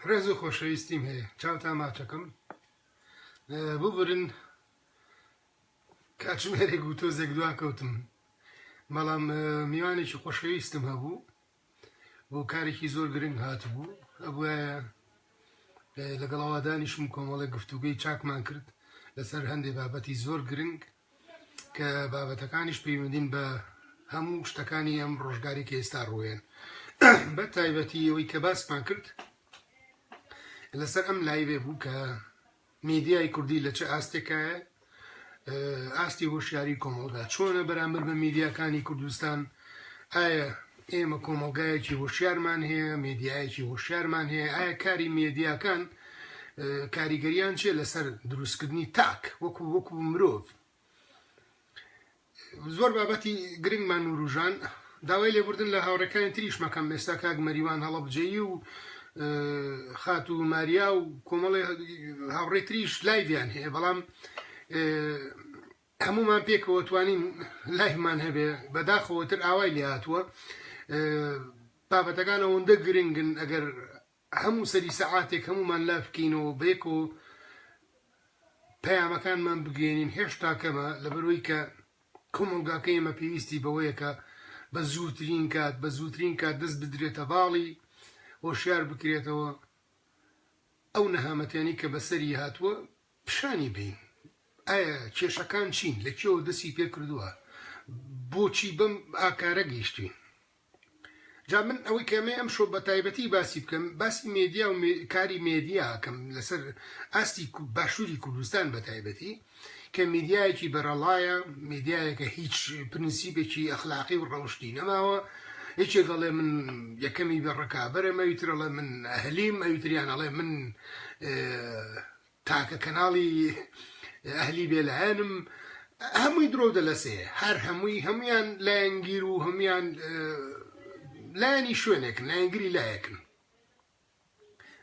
ڕێز و خۆشەویستیم هەیە چاوتان ماچەکەم ببرن کاتژمێرێک و تۆزێک دوا کەوتم بەڵام میوانێکی خۆشەویستم هەبوو بۆ کارێکی زۆر گرنگ هاتبوو ئەبووە لەگەڵەوە دانیشم کۆمەڵێک گفتوگەی چاکمان کرد لەسەر هەندێک بابەتی زۆر گرنگ کە بابەتەکانیش پەیوەندین بە هەموو شتەکانی ئەم ڕۆژگاری کە ئێستا ڕۆیان بە تایبەتی ئەوەی کە باسمان کرد لەسەر ئەم لایبێ بوو کە میدیای کوردی لە چه ئاستێکایە ئاستی هۆشیاری کۆمەڵگا چۆنە بەرامبەر بە میدیاکانی کوردستان ئایا ئێمە کۆمەڵگایەکی هۆشیارمان هەیە میدیایەکی هۆشیارمان هەیە ئایا کاری میدیاکان کاریگەریان چیە لەسەر دروستکردنی تاک وەکو مرۆڤ زۆر بابەتی گرنگمان و ڕوژان داوای لێبوردن لە هاوڕێکانی تریش مەکەم ئێستا کاک مەریوان هەڵەبجێیی و خات و ماریا و کۆمەڵی هاوڕێی تریش لایڤیان هەیە بەڵام هەمومان پێکەوە توانین لایڤمان هەبێ بەداخەوەتر ئاوای لێ هاتووە بابەتەکان ئەوەندە گرنگن ئەگەر هەموو سەری سەعاتێک هەمومان لاف بکەینەوە بەیەک و پەیامەکانمان بگەێنین هێشتا کەمە لەبەرەوەی کە کۆمەڵگاکە ئێمە پێویستی بەوەیە کە بە زووترین کات دەست بدرێتە باڵی هۆشیار بکرێتەوە ئەو نەهامەتیانی کە بەسەری هاتووە پیشانی بین ئایا کێشەکان چین لەکوێوە دەستی پێ کردووە بۆچی بەم ئاکارە گەیشتوین جا من ئەوەی کەمێ ئەم شۆ بە تایبەتی باسی بکەم باسی مێدیا و کاری مێدیا ئەکەم لەسەر ئاستی باشووری کوردستان بە تایبەتی کە میدیایەکی بەرەڵایە میدیایەکە هیچ پرینسیپێکی ئەخلاقی و ڕەوشتی نەماوە هیچێک ئەڵێ من یەکەمی بەڕکابەرم ئەویتر ئەڵێ من ئەهلیم ئەویتریان ئەڵێ من تاکە کەناڵی ئەهلی بێلایەنم هەمووی درۆ دەلەسێ هەر هەمویان لایەنگیر و هەمویان لایەنی شوێنێکن لایەنگری لایەکن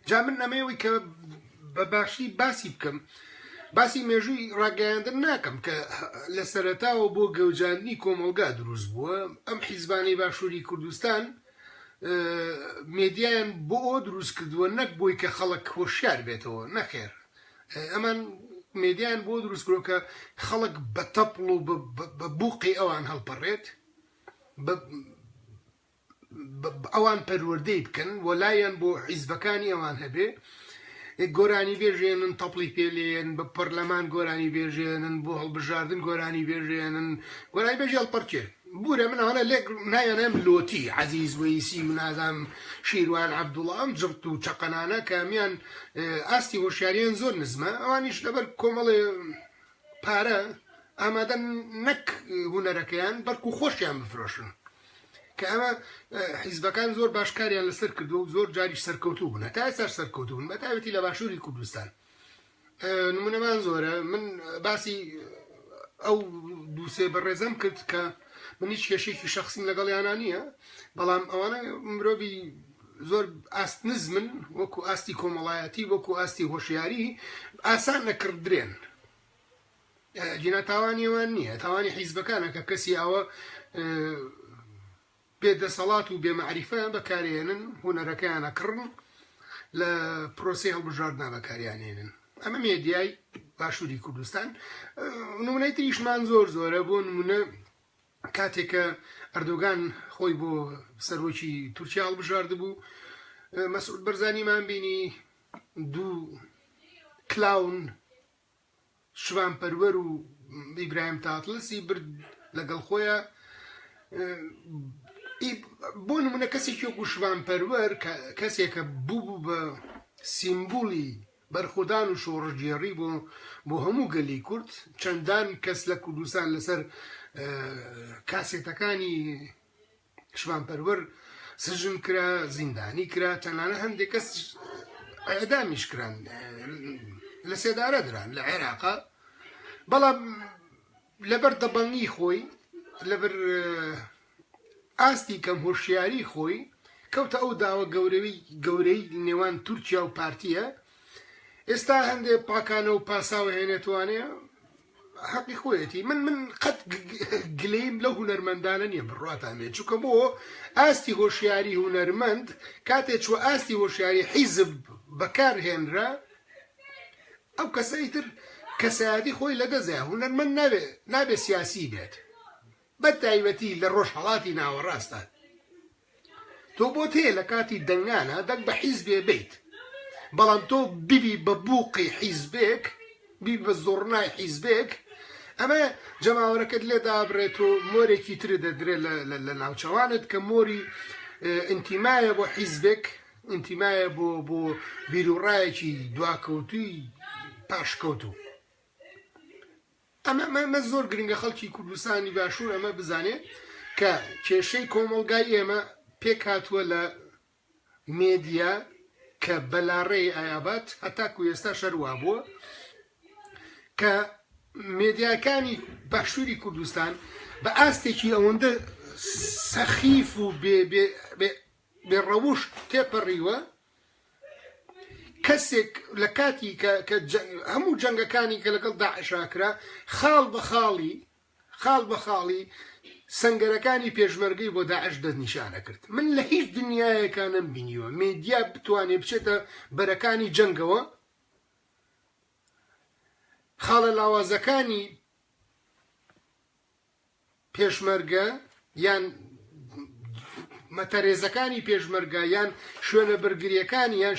جا من ئەمەوەی کە بە باشی باسی بکەم باسی مێژووی ڕاگەیاندن ناکەم کە لە سەرەتاوە بۆ گەوجاندنی کۆمەڵگا دروست بووە ئەم حیزبانەی باشووری کوردستان مێدیایان بۆ ئەوە دروست کردووە نەک بۆی کە خەڵک هۆشیار بێتەوە نەخێر ئەمان مێدیایان بۆ دروست کردووە کە خەڵک بە تەپڵ و بە بووقی ئەوان هەڵپەڕێت ئەوان پەروەردەی بکەن وەلایەن بۆ حیزبەکانی ئەوان هەبێ گۆرانی بێژێنن تەپڵی پێلێن بە پەرلەمان گۆرانی بێژێنن بۆ هەڵبژاردن گۆرانی بێژێنن گۆرانی بێژێ هەڵپەرچێ بورە من ئەوانە لێک نایەنێم لۆتی عەزیز وەیسی منازام شیروان عەبدوڵڵا ئەم جڕت و چەقەنانە کە هەمیان ئاستی هۆشیاریان زۆر نزمە ئەوانیش لەبەر کۆمەڵێ پارە ئامادە نەک هونەرەکەیان بەڵکو خۆشیان بفرۆشن کە ئەمە حیزبەکان زۆر باشکاریان لەسەر کردو و زۆر جاریش سەرکەوتوو بوون هەتا ئێستاش سەرکەوتوو بوون بەتایبەتی لە باشووری کوردستان نمونەمان زۆرە من باسی ئەو دووسێ بەڕێزەم کرد کە من هیچ کێشێکی شەخصیم لەگەڵیانە نییە بەڵام ئەوانە مرۆڤی زۆر ئاست نزمن وەکو ئاستی کۆمەڵایەتی وەکو ئاستی هۆشیاری ئاسان نەکردرێن جینا تاوانی ئەوان نییە تاوانی حیزبەکانە کە کەسی ئەوە بێدەسەڵات و بێمەعریفەیان بەکارێنن هونەرەکەیان ئەکڕن لە پرۆسەی هەڵبژاردنا بەکاریانێنن ئەمە مێدیای باشووری کوردستان نمونەی تریشمان زۆرە بۆ نمونە کاتێککە ئەردۆگان خۆی بۆ سەرۆکی تورکیا هەڵبژاردە بوو مەسعود بەرزانیمان بینی دوو کلاون شوانپەروەر و ئیبراهیم تاتڵسی برد لەگەڵ خۆیان بۆ نمونە کەسێکی وەکو شوانپەروەر کەسێکە بوو بە سیمبولی بەرخۆدان و شۆڕژگێڕی بۆ هەموو گەلی کورد چەندان کەس لە کوردستان لەسەر کاسێتەکانی شوانپەروەر سژن کرا زیندانی کرا تەنانە هەندێک کەس ئەعدامیش کران لە سێدارە دران لە عێراقا بەڵام لەبەر دەبەنگی خۆی لەبەر ئاستی کەم هۆشیاری خۆی کەوتە ئەو داوە گەورەی نێوان تورکیا و پارتیە ئێستا هەندێک پاکانە و پاساوە هێنێتوانێ حەقی خۆیەتی من قەت گلەیم لە هونەرمەندانە نییە بڕاتانێ چونکە بۆ ئاستی هۆشیاری هونەرمەند کاتێک چوە ئاستی هۆشیاری حیزب بەکارهێنرا ئەو کەسەی تر کەسایەتی خۆی لەدەزای هونەرمەند نابێت سیاسی بێت بە تایبەتی لە ڕۆژهەڵاتی ناوەڕاستان تۆ بۆت هەیە لە کاتی دەنگانە دەک بە حیزبێ بیت بەڵام تۆ بیبی بە بووقی حیزبێک بی بە زۆڕنای حیزبێک ئەمە جەماوەرەکەت لێدا بڕێت و مۆرێکی تر دەدرێت لە ناوچەوانت کە مۆری ئینتیمایە بۆ حیزبێک ئینتیمایە بۆ بیرروڕایەکی دواکەوتوی پاشکەوتوو ئەمە زۆر گرنگە خەڵکی کوردستانی باشوور ئەمە بزانێت کە کێشەی کۆمەڵگای ئێمە پێک هاتووە لە مێدیا کە بەلاڕێی ئایابات هەتاکو ئێستا شەروا بووە کە مێدیاکانی باشووری کوردستان بە ئاستێکی ئەوەندە سەخیف و بێڕەوش تێپەڕیوە کەسێک لە کاتی کە هەموو جەنگەکانی کە لەگەڵ داعشاکرا خاڵ بە خاڵی سەنگەرەکانی پێشمەرگەی بۆ داعش دەستنیشانە کرد من لە هیچ دنیایەکە نەمبینیوە مێدیا بتوانێت بچێتە بەرەکانی جەنگەوە خاڵە لاوازەکانی پێشمەرگە یان مەتەرێزەکانی پێشمەرگە یان شوێنە بەرگریەکانی یان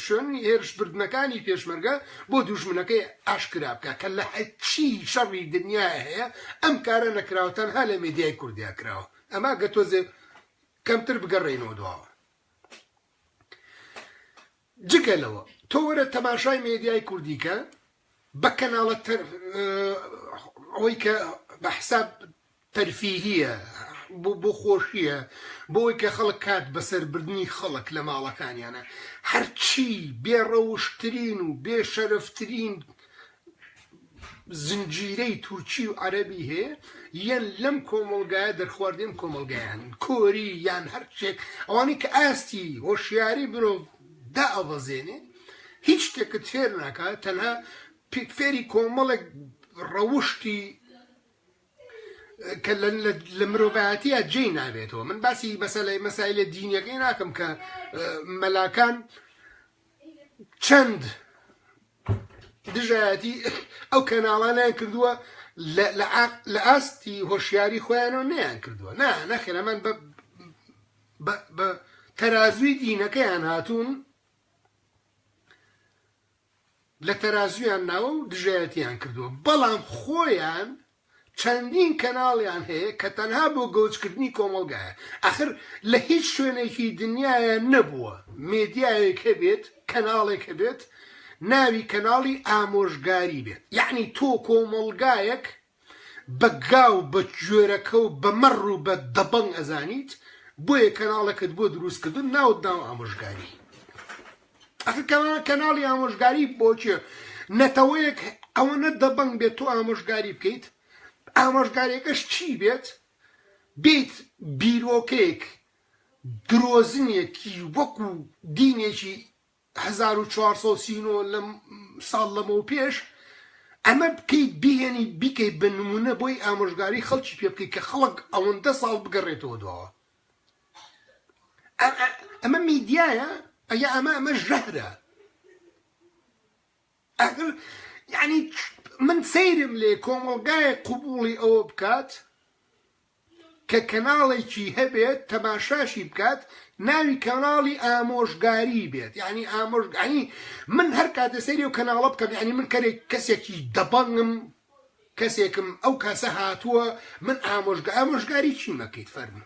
شوێنی هێرشبردنەکانی پێشمەرگە بۆ دوژمنەکەی ئاشکرا بکە کە لە هەچی شەڕی دنیای هەیە ئەم کارە نەکراوە تەنها لە مێدیای کوردیا کراوە ئەما گەتۆزێ کەمتر بگەڕێنەوە دواوە جگە لەوە تۆ وەرە تەماشای مێدیای کوردیکە بە کەناڵە ئەوەی کە بە حساب تەرفیهیە بۆ خۆشیە بۆی کە خەڵک کات بەسەربردنی خەڵک لە ماڵەکانیانە هەرچی بێڕەوشترین و بێشەرفترین زنجیرەی تورکی و عەرەبی هەیە یەن لەم کۆمەڵگایە دەرخواردێن کۆمەڵگایان کۆری یان هەرچێک ئەوانی کە ئاستی هۆشیاری مرۆڤ دائەبەزێنێ هیچ شتێکت فێر ناکات تەنها فێری کۆمەڵێک ڕەوشتی کە لە مرۆڤایەتیە جێی نابێتەوە من باسی مەسایلە دینیەکەی ناکەم کە مەلاکان چەند دژایەتی ئەو کەناڵانیان کردووە لە ئاستی هۆشیاری خۆیانەوە نەیان کردووە نەخێر ئەمان بە تەرازوی دینەکەیان هاتوون لە تەرازویان ناوە و دژایەتیان کردووە بەڵام خۆیان چەندین کەناڵیان هەیە کە تەنها بۆ گەوچکردنی کۆمەڵگایە ئاخر لە هیچ شوێنێکی دنیایە نەبووە مێدیایەک هەبێت کەناڵێک هەبێت ناوی کەناڵی ئامۆژگاری بێت یعنی تۆ کۆمەڵگایەک بە گاو بە گوێرەکە و بە مەڕ و بە دەبەنگ ئەزانیت بۆیە کەناڵەکەت بۆ دروستکردن ناوت ناو ئامۆژگاری ئەخر کەناڵی ئامۆژگاری بۆچێ نەتەوەیەک ئەوەنە دەبەنگ بێت تۆ ئامۆژگاری بکەیت ئامۆژگاریەکەش چی بێت بیرۆکەیەک درۆزنێکی وەکو دینێکی 1439 لە ساڵ لەمە پێش ئەمە بکەیت بهێنی بیکەیت بە نمونە بۆی ئامۆژگاری خەڵکی پێ بکەیت کە خەڵک ئەوەندە ساڵ بگەڕێتەوە دواوە ئەمە میدیایە ئەیا ئەمە ژەهرە یعنی من سەیرم لێ کۆمەڵگایە قوبوڵی ئەوە بکات کە کەناڵێکی هەبێت تەماشاشی بکات ناوی کەناڵی ئامۆژگاری بێت یعنی من هەر کاتە سەیری و کەناڵە بکەم یعنی من کەسێکی دەبەنگم کەسێکم ئەو کەسە هاتووە من ئامۆژگاری چی مەکەیت فەرمو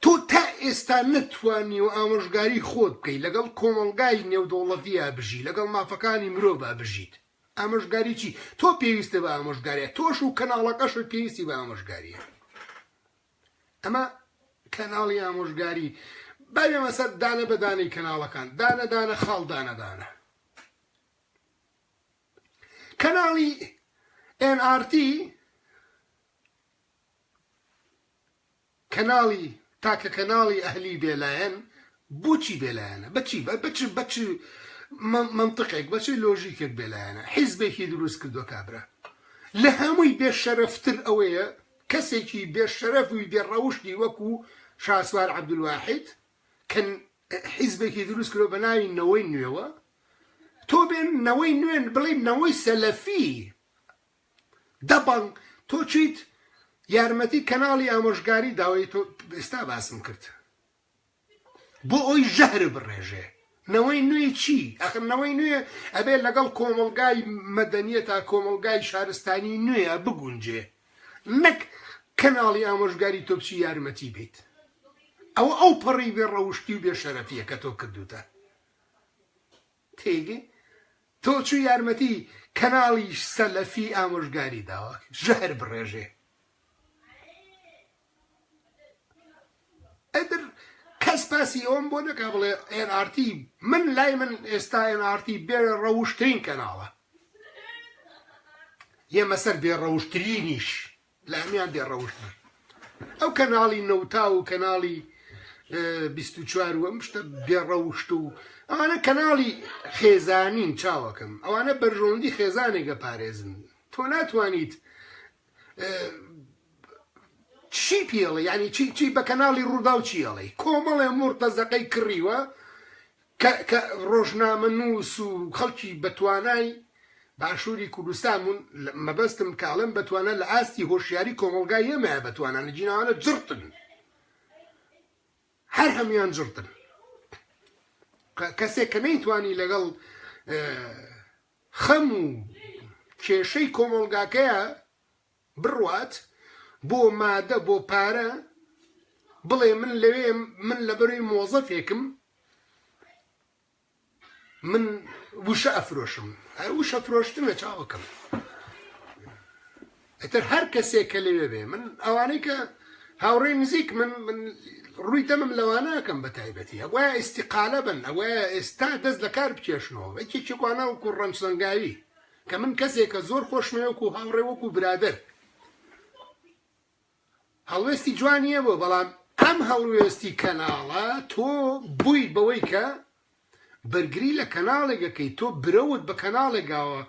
تۆ تا ئێستا نەتوانی و ئامۆژگاری خۆت بکەیت لەگەڵ کۆمەڵگای نێودەوڵەتیە بژی لەگەڵ مافەکانی مرۆڤ بژیت ئامۆژگاری چی تۆ پێویستە بە ئامۆژگاریە تۆش و کەناڵەکەشت پێویستی بە ئامۆژگاریە ئەمە کەناڵی ئامۆژگاری بابێمە سەر دانە بە دانەی کەناڵەکان دانە خاڵ دانە کەناڵی NRT کەناڵی تاکە کەناڵی ئەهلی بێلایەن بۆچی بێلایەنە بەچ منطقێک بەچی لۆژیکێک بێلایەنە حیزبێکی دروست کردووە کابرا لە هەمووی بێشەرەفتر ئەوەیە کەسێکی بێشەرەف و بێڕەوشتی وەکو شاسوار عەبدولواحید کە حیزبێکی دروست کرۆ بە ناوی نەوەی نوێوە تۆ بێن نەوەی نوێن بڵێ نەوەی سەلەفی دەبەڵ تۆ چیت یارمەتی کەناڵی ئامۆژگاری داوای تۆ ئێستا باسم کرد بۆ ئەوی ژەهر بڕێژێ نەوەی نوێی چی ئەخر نەوەی نوێ ئەبێ لەگەڵ کۆمەڵگای مەدەنیە تا کۆمەڵگای شارستانی نوێە بگونجێ نەک کەناڵی ئامۆژگاری تۆ بچی یارمەتی بێت ئەو پەڕی بێ ڕەوشتی و بێ شەرەفیە کە تۆ کردوتە تێگەی تۆ چوو یارمەتی کەناڵی سەلەفی ئامۆژگاری داوە ژەهر بڕێژێ ئەدر کەس پاسی ئەوم بۆ نەکا بڵێ NRT من لای من ئێستا NRT بێ ڕەوشترین کەناڵە ئێمە سەر بێ ڕەوشترینیش لە هەمیان بێ ڕەوشتر ئەو کەناڵی نەوتا و کەناڵی 24 و ئەم شتە بێڕەوشت و ئەوانە کەناڵی خێزانین چاوەکەم ئەوانە بەرژۆندی خێزانێکە پارێزن تۆ ناتوانیت چی پێڵێ ینی چی بە کەناڵی ڕوودا و چیڵێ کۆمەڵێ مرتەزەقەی کڕیوە کە ڕۆژنامە نووس و خەڵکی بەتوانای باشووری کوردستانمون مەبەستم کاڵم بەتوانە لە ئاستی هۆشیاری کۆمەڵگای ئێمە بەتوانانە جیناوانە جرتن هەر هەمویان جرتن کەسێک کە نەیتوانی لەگەڵ خەم و کێشەی کۆمەڵگاکەیە بڕوات بۆ مادە بۆ پارە بڵێ من لەوێ من لەبەروی مۆزەفێکم من وشە ئەفرۆشم وشە فرۆشتنە چاوەکەم ئەتر هەر کەسێک کە لەوێ بێ من ئەوانەی کە هاوڕێی نزیک من ڕووی دەمم لەوانەکەم بە تایبەتی ئەوە ئیستیقالە بن ئەوە ئێستا دەست لە کار بکێشنەوە یەکێکێکوانە وەکو ڕەنج سەنگاوی کە من کەسێکە زۆر خۆشمێ وەکو هاوڕێ وەکو برادەر هەڵوێستی جوانیە بۆ بەڵام ئەم هەڵوێستی کەناڵە تۆ بووی بەوەی کە بەرگری لە کەناڵێکەکەی تۆ برەوت بە کەناڵێکاوە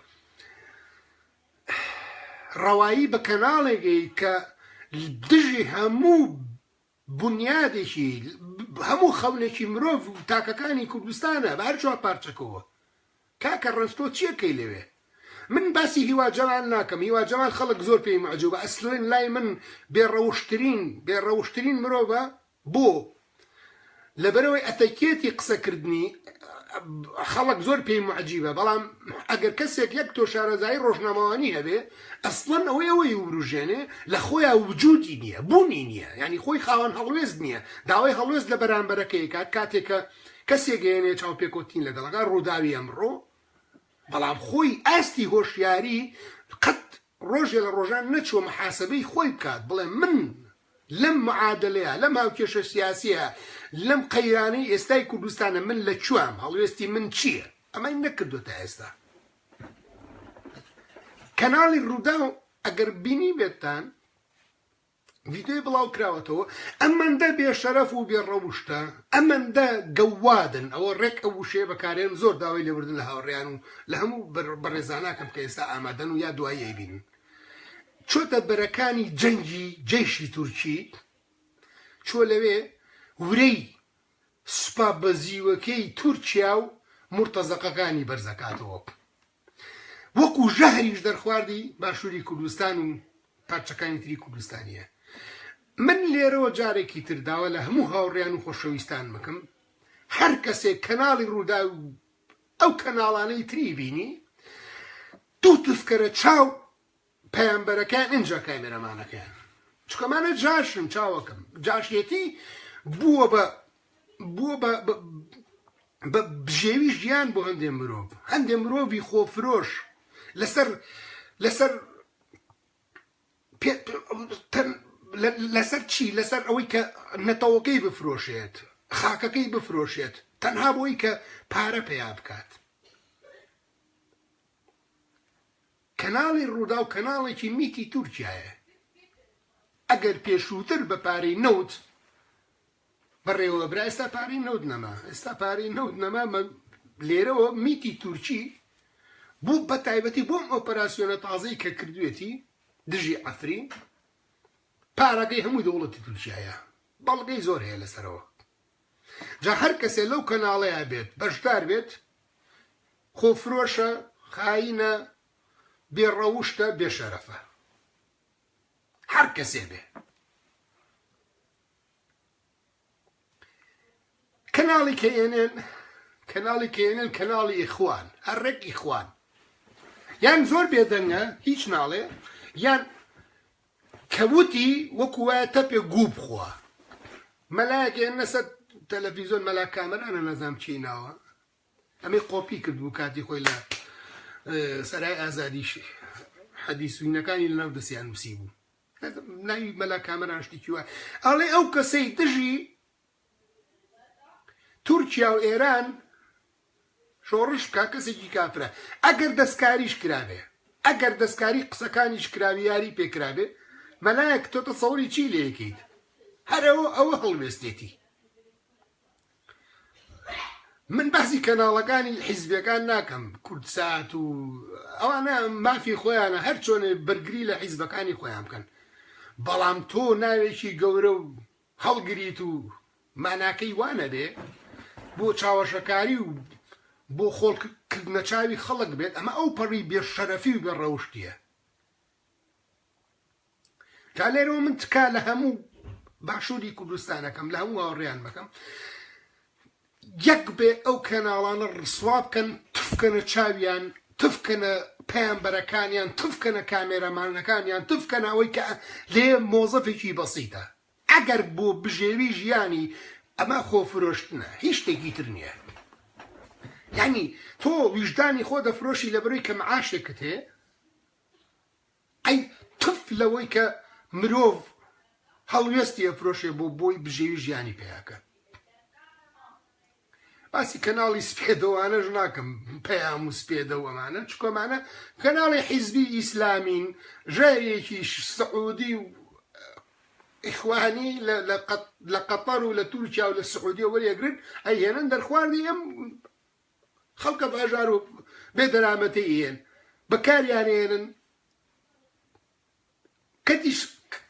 ڕەوایی بە کەناڵێکی کە دژی هەموو بنیادێکی هەموو خەونێکی مرۆڤ و تاکەکانی کوردستانە بە هەر چوار پارچەکەوە کاکە ڕەنجتۆ چیەکەی لەوێ من باسی هیواجەمان ناکەم هیواجەمان خەڵک زۆر پێی معجوبە ئەسڵێن لای من بێڕەوشترین مرۆڤە بۆ لەبەرەوەی ئەتەکێتی قسەکردنی خەڵک زۆر پێی معجیبە بەڵام ئەگەر کەسێک یەک تۆ شارەزایی ڕۆژنامەوانی هەبێ ئەسڵەن ئەوەی وروژێنێ لە خۆیان وجودی نییە بوونی نییە ینی خۆی خاوەن هەڵوێست نییە داوای هەڵوێست لە بەرامبەرەکەی کات کاتێکە کەسێک گەیەنێ چاوپێکۆتین لەگەڵەکە ڕووداوی ئەمڕۆ بەڵام خۆی ئاستی هۆشیاری قەت ڕۆژێ لە ڕۆژان نەچوە محاسبەی خۆی بکات بڵێ من لەم معادلەیە لەم هاوکێشە سیاسیە لەم قەیرانەی ئێستای کوردستانە من لە کوام هەڵوێستی من چییە ئەمەی نەکردوتە ئێستا کەناڵی ڕوودا و ئەگەر بینی بێتتان ڤیدیۆی بڵاو کراوەتەوە ئەمەندە بێشەرەف و بێڕەوشتە ئەمەندە گەوادن ئەوە ڕێک ئەو وشەیە بەکارێن زۆر داوای لێبردن لە هاوڕێیان و لە هەموو بەڕێزاناکەم کە ئێستا ئامادەن و یا دواییە بینن چۆتە بەرەکانی جەنگی جەیشی تورکی چۆ لەوێ ورەی سوپا بەزیوەکەی تورکیا و مرتەزەقەکانی بەرزەکاتەوە وەکو ژەهریش دەرخواردی باشووری کوردستان و پارچەکانی تری کوردستانیە من لێرەوە جارێکی ترداوە لە هەموو هاوڕێیان و خۆشەویستان مەکەم هەر کەسێک کەناڵی ڕوودا و ئەو کەناڵانەی تری بینی دوو تفکەرە چاو پەیامبەرەکان ئینجا کامێرەمانەکەیان چکەمانە جاشم چاوەکەم جاشێتی بووە بە بژێوی ژیان بۆ هەندێک مرۆڤ هەندێک مرۆڤی خۆفرۆش لەسەر چی لەسەر ئەوەی کە نەتەوەکەی بفرۆشێت خاکەکەی بفرۆشێت تەنها بۆی کە پارە پێیا بکات کەناڵی ڕوودا و کەناڵێکی میتی تورکیایە ئەگەر پێشووتر بە پارەی نەوت بەڕێوە برا ئێستا پارەی نەوت نەما ئێستا پارەی نەوت نەما لێرەوە میتی تورکی بوو بە تایبەتی بۆم ئۆپەراسیۆنە تازەی کە کردوێتی دژی ئەفرین پارەکەی هەمووی دەوڵەتی تورکیایە بەڵگەی زۆر هەیە لەسەرەوە جا هەر کەسێ لەو کەناڵەیە بێت بەشدار بێت خۆفرۆشە خاینە بێڕەوشتە بێشەرەفە هەر کەسێ بێ کەناڵی کەێنێن کەناڵی ئیخوان هەرڕێک ئیخوان یان زۆر بێدەنگە هیچ ناڵێ یان کەوتی وەکو وایە تەپێ گوو بخوا مەلایەکێن نەسەر تەلەڤیزۆن مەلا کامەرانە نەزانم چی ناوە ئەمەی قۆپی کردبوو کاتی خۆی لە سەرای ئازادیش حەدیثوینەکانی لەناو دەستیان نووسی بوو ناوی مەلا کامەران شتێکی وایە ئەڵێ ئەو کەسەی دژی تورکیا و ئێران شۆڕش بکا کەسێکی کافرە ئەگەر دەستکاریش کرابێ ئەگەر دەستکاری قسەکانیش کراوی یاری پێکرابێ مەلایەک تۆ تەسەووری چی لێ یەکەیت هەرەوە ئەوە هەڵوێستێتی من باسی کەناڵەکانی حیزبەکان ناکەم کوردسات و ئەوانە مافی خۆیانە هەر چۆنێ بەرگری لە حیزبەکانی خۆیان بکەن بەڵام تۆ ناوێکی گەورە و هەڵگریت و ماناکەی وانە بێ بۆ چاوەشەکاری و بۆ خۆڵکردنە چاوی خەڵک بێت ئەمە ئەو پەڕی بێشەرەفی و بێڕەوشتیە جا لێرەوە من تکا لە هەموو باشووری کوردستانەکەم لە هەموو هاوڕێیان بکەم یەک بێ ئەو کەناڵانە ڕسوا بکەن تفکەنە چاویان تفکەنە پەیامبەرەکانیان تفکەنە کامێرەمانەکانیان تفکەنە ئەوەی کە لێ مۆزەفێکی بەسیتە ئەگەر بۆ بژێوی ژیانی ئەمە خۆفرۆشتنە هیچ شتێکی تر نییە یعنی تۆ ویژدانی خۆ دەفرۆشی لەبەرەوەی کە معاشێکت هەیە ئەی تف لەوەی کە مرۆڤ هەڵوێستی ئەفرۆشێ بۆ بۆی بژێوی ژیانی پێیاکە باسی کەناڵی سپێدەوانەش ناکەم پەیام و سپێدە و ئەمانە چکۆمانە کەناڵی حیزبی ئیسلامین ژێرێکی سعودی و ئیخوانی لە قەتەر و لە تورکیا و لە سعودیە وەریەگرن ئەیهێنن دەرخواردی ئەم خەڵکە باژار و بێدەرامەتەی هێن بەکاریانێنن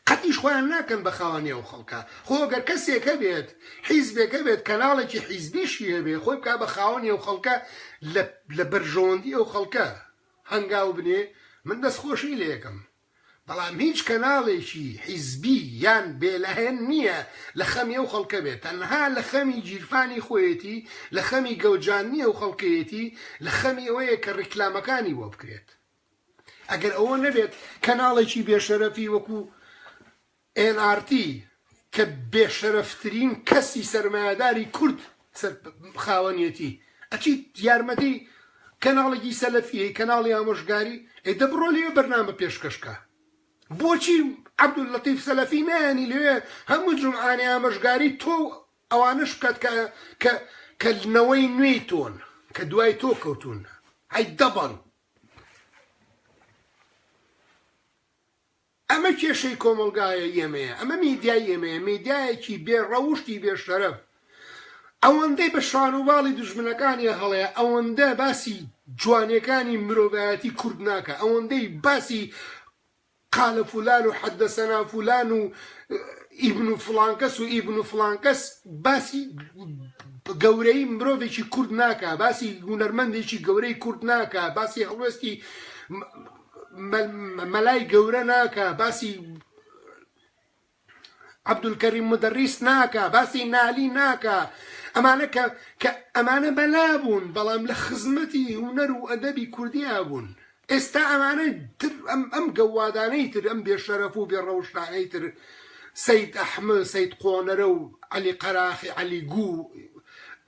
قەتیش خۆیان ناکەن بە خاوەنی ئەو خەڵکە خۆ ئەگەر کەسێکە بێت حیزبێکە بێت کەناڵێکی حیزبیشی هەبێ خۆی بکا بە خاوەنی ئەو خەڵکە لە بەرژەوەندی ئەو خەڵکە هەنگاو بنێ من دەستخۆشی لێ یەکەم بەڵام هیچ کەناڵێکی حیزبی یان بێلەهێن نییە لە خەمی ئەو خەڵکە بێت تەنها لە خەمی گیرفانی خۆیەتی لە خەمی گەوجانی ئەو خەڵکەیەتی لە خەمی ئەوەیە کە ڕیکلامەکانی بۆ بکرێت ئەگەر ئەوە نەبێت کەناڵێکی بێشەرەفی وەکو NRT کە بێشەرەفترین کەسی سەرمایهداری کورد خاوەنیەتی ئەچی یارمەتی کەناڵێکی سەلەفیە کەناڵی ئامۆژگاری ئەیدە بڕۆ لێ بەرنامە پێشکەشکە بۆچی عەبدوللەتیف سەلەفی نایانی لێوێ هەموو جومعانەی ئامۆژگاری تۆ ئەوانش بکات کە نەوەی نوێی تۆن کە دوای تۆ کەوتون هەی دەبەن ئەمە کێشەی کۆمەلگایە ئێمەیە ئەمە میدیای ئێمەیە میدیایەکی بێڕەوشتی بێشەرەف ئەوەندەی بە شانوباڵی دوژمنەکانی هەڵەیە ئەوەندە باسی جوانیەکانی مرۆڤایەتی کورد ناکە ئەوەندەی باسی قالە فولان و حەدەسەنا فولان و ئیبن و فڵانکەس و ئیبن و فڵانکەس باسی گەورەی مرۆڤێکی کورد ناکە باسی هونەرمەندێکی گەورەی کورد ناکە باسی هەڵوێستی مەلای گەورە ناکە باسی عەبدولکەریم مدەریس ناکە باسی نالی ناکە ئەمانە کە ئەمانە بەلابوون بەڵام لە خزمەتی هونەر و ئەدەبی کوردیا بوون ئێستا ئەمانە ئەم گەوادانەی تر ئەم بێشەرەف و بێڕەوشتانەی تر سەید ئەحمد سەید قۆنەرە و عەلی قەراخی عەلی گوو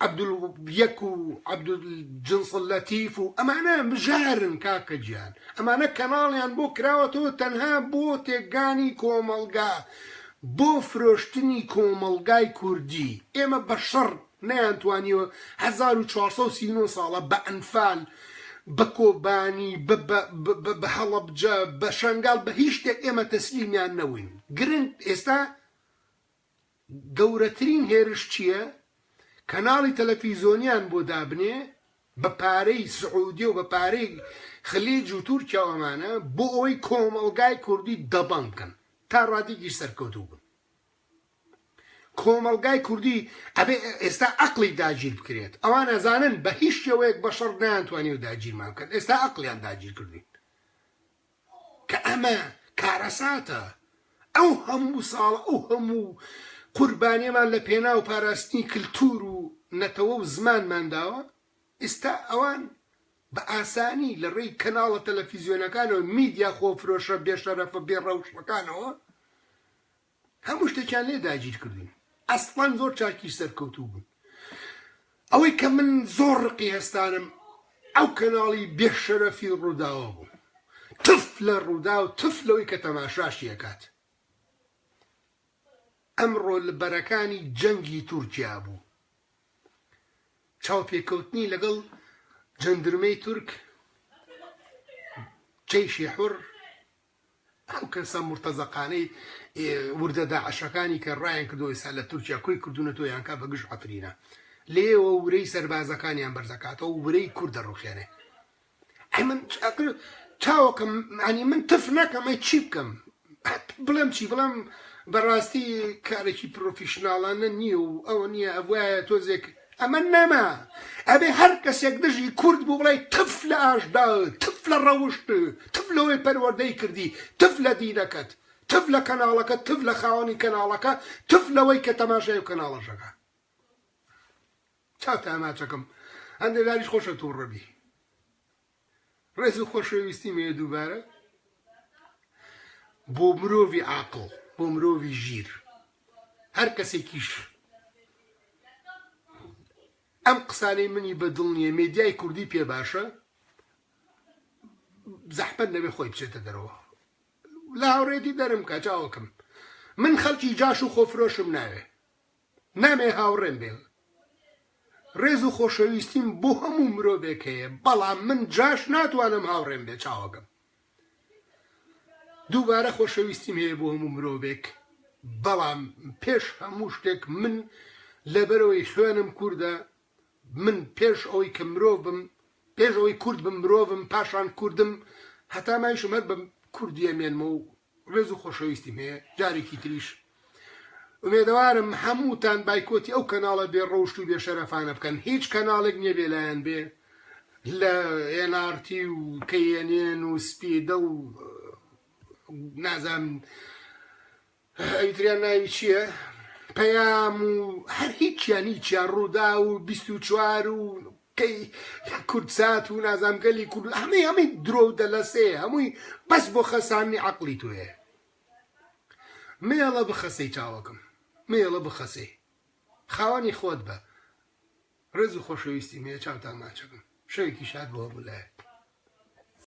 عەبدولویەک و عەبدولجنس لەتیف و ئەمانە بژارن کاکە گیان ئەمانە کەناڵیان بۆ کراوەتەوە تەنها بۆ تێکگانی کۆمەڵگا بۆ فرۆشتنی کۆمەڵگای کوردی ئێمە بە شەڕ نەیانتوانیوە 1439 ساڵە بە ئەنفال بە کۆبانی بە هەڵەبجە بە شەنگاڵ بە هیچ شتێک ئێمە تەسلیمیان نەوین گرنگ ئێستا گەورەترین هێرش چییە؟ کەناڵی تەلەڤیزۆنیان بۆ دابنێ بە پارەی سعودی و بە پارەی خلیج و تورکیا و ئەمانە بۆ ئەوەی کۆمەڵگای کوردی دەبەن بکەن تا ڕادێکی سەرکەوتوو بن کۆمەڵگای کوردی ئەبێ ئێستا عەقڵی داگیر بکرێت ئەوان ئەزانن بە هیچ شێوەیەک بەشەڕ نەیانتوانی و داگیرمان بکەن ئێستا عەقڵیان داگیر کردین کە ئەمە کارەساتە ئەو هەموو ساڵە ئەو هەموو قوربانیەمان لە پێناو پاراستنی کلتور و نەتەوە و زمانمانداوە ئێستا ئەوان بە ئاسانی لە ڕێی کەناڵە تەلەڤیزیۆنەکانەوە میدیا خۆفرۆشە بێشەرەفە بێڕەوشەکانەوە هەموو شتێکیان لێ داگیر کردین ئەسڵان زۆر چاکی سەرکەوتوو بوون ئەوەی کە من زۆر ڕقی هەستانم ئەو کەناڵی بێشەرەفی ڕووداوە بوو تف لە ڕوودا و تف لەوەی کە تەماشاشی ئەکات ئەمڕۆ لە بەرەکانی جەنگی تورکیا بوو چاوپێکەوتنی لەگەڵ جەندرمەی تورک جەیشی حوڕ ئەو کەسە مرتەزەقانەی وردە داعشەکانی کە ڕایان کردەوە ئێستا لە تورکیا کۆی کردوونەتەوە یان کا بە گشت عەفرینە لێوە ورەی سەربازەکانیان بەرزەکاتەوە و ورەی کورد دەڕوخێنێ ئەی من چاوەکەم ئەنی من تف نەکەم ئەی چی بکەم بڵێم چی بڵێم بەڕاستی کارێکی پرۆفیشناڵانە نییە و ئەوە نییە ئەوایە تۆزێک ئەمە نەما ئەبێ هەر کەسێک دژی کورد بوو بڵێ تف لە ئاشدا تف لە ڕەوشت تف لەوەی پەروەردەی کردی تف لە دینەکەت تف لە کەناڵەکە تف لە خاوەنی کەناڵەکە تف لەوەی کە تەماشای و کەناڵەشەکە چاو تاماچەکەم هەندێک لاریش خۆشە توو ڕەبی ڕێز و خۆشەویستی مێ دووبارە بۆ مرۆڤی عاقڵ بۆ مرۆڤی ژیر هەر کەسێکیش ئەم قسانەی منی بەدڵ نییە مێدیای کوردی پێ باشە زەحمەت نەبێ خۆی بچێتە دەرەوە لە هاوڕێتی دەرم کە چاوەکەم من خەڵکی جاش و خۆفرۆشم ناوێ نامێ هاوڕێم بێ ڕێز و خۆشەویستیم بۆ هەموو مرۆڤێک هەیە بەڵام من جاش ناتوانم هاوڕێم بێ چاوەکەم دووبارە خۆشەویستیم هەیە بۆ هەموو مرۆڤێک بەڵام پێش هەموو شتێک من لەبەرەوەی خوێنم کووردە من پێش ئەوەی کە مرۆڤم پێش ئەوەی کورد بم مرۆڤم پاشان کوردم هەتا مایشم هەر بە کوردی ئەمێنمە و ڕێز و خۆشەویستیم هەیە جارێکی تریش ئومێدەوارم هەمووتان بایکۆتی ئەو کەناڵە بێ ڕەوشت و بێشەرەفانە بکەن هیچ کەناڵێک نییە بێ لایەن بێ لە NRT و KNN و سپیدە و نازانم ئەویتریان ناوی چییە پەیام و هەر هیچیان هیچیان ڕوودا و 24 و کەی کوردسات و نازانگەلی کورد هەمووی درۆ و دەلەسێ هەمووی بەس بۆ خەسانی عەقڵی تۆیە مێڵە بخەسەی چاوەکەم مێڵە بخەسەی خاوەنی خۆت بە ڕێز و خۆشەویستی مێ چاوتان ماچەکەم شەوێکی شاد بۆ بڵایە